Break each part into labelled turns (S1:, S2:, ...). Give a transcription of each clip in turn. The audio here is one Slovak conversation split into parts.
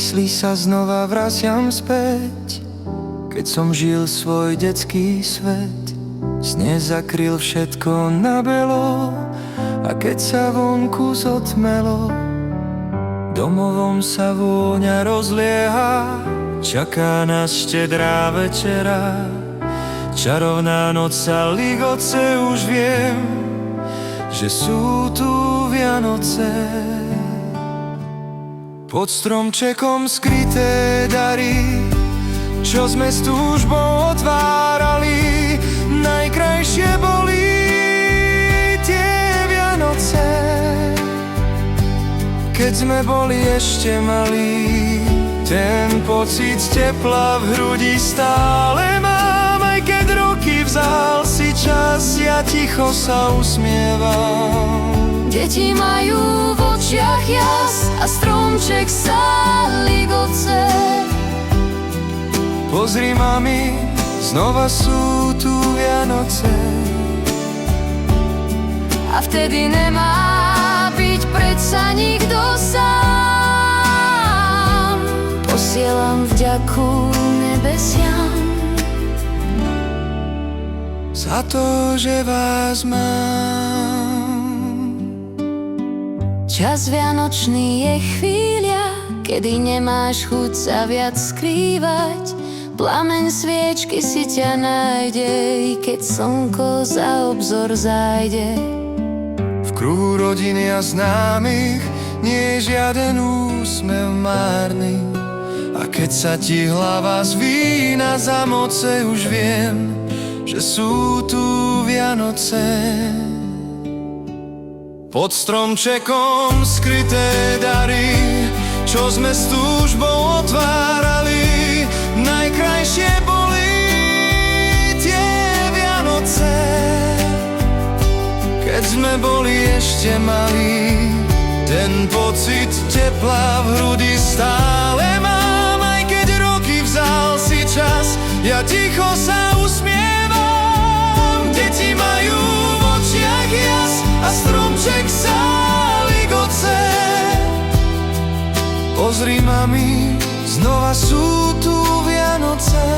S1: mysli sa znova vraciam späť, keď som žil svoj detský svet. Sne zakryl všetko na belo, a keď sa vonku zotmelo, domovom sa vôňa rozlieha. Čaká nás štedrá večera, čarovná noc sa ligoce. Už viem, že sú tu Vianoce. Pod stromčekom skryté dary, čo sme s túžbou otvárali. Najkrajšie boli tie Vianoce, keď sme boli ešte malí. Ten pocit tepla v hrudi stále mám, aj keď roky vzal si čas, ja ticho sa usmievam.
S2: Deti majú v očiach jas a stromček sa ligoce.
S1: Pozri, mami, znova sú tu Vianoce.
S2: A vtedy nemá byť predsa nikto sám. Posielam vďaku nebesiam
S1: za to, že vás mám.
S2: Čas vianočný je chvíľa, kedy nemáš chuť sa viac skrývať. Plameň sviečky si ťa nájde, i keď slnko za obzor zájde.
S1: V kruhu rodiny a známych nie je žiaden úsmev márny. A keď sa ti hlava zvína za moce, už viem, že sú tu Vianoce. Pod stromčekom skryté dary, čo sme s túžbou otvárali. Najkrajšie boli tie Vianoce, keď sme boli ešte malí. Ten pocit tepla v hrudi stále mám, aj keď roky vzal si čas, ja ticho sa usmievam. Deti majú v očiach jas a stromček sa ligoce. Pozri, mami, znova sú tu Vianoce.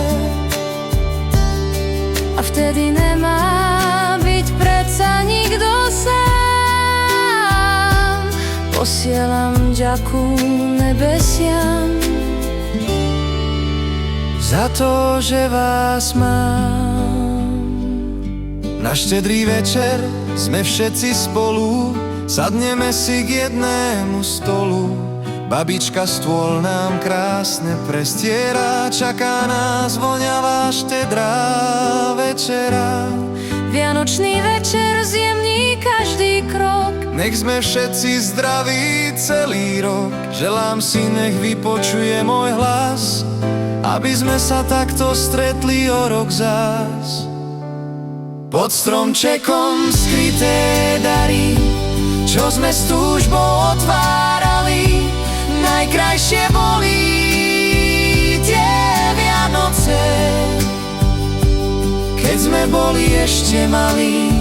S2: A vtedy nemá byť predsa nikto sám. Posielam vďaku nebesiam
S1: za to, že vás mám. Na štedrý večer sme všetci spolu, sadneme si k jednému stolu. Babička stôl nám krásne prestiera, čaká nás voňavá štedrá večera.
S2: Vianočný večer zjemní každý krok.
S1: Nech sme všetci zdraví celý rok. Želám si, nech vypočuje môj hlas, aby sme sa takto stretli o rok zás. Pod stromčekom skryté dary, čo sme s túžbou otvárali. Najkrajšie boli tie Vianoce, keď sme boli ešte malí.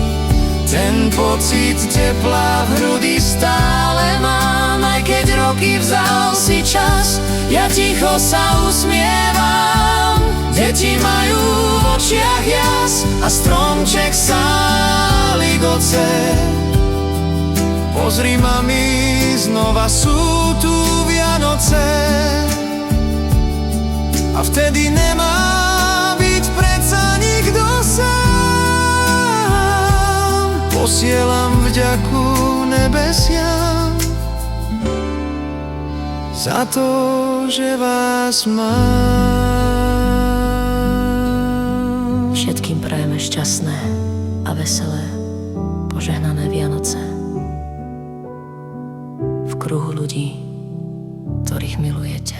S1: Ten pocit tepla v hrudi stále mám, aj keď roky vzal si čas, ja ticho sa usmievam. Deti majú v očiach jas a stromček sa ligoce. Pozri, mami, znova sú tu Vianoce. A vtedy nemá byť predsa nikto sám. Posielam vďaku nebesiam za to, že vás mám.
S2: Všetkým prajeme šťastné a veselé, požehnané Vianoce v kruhu ľudí, ktorých milujete.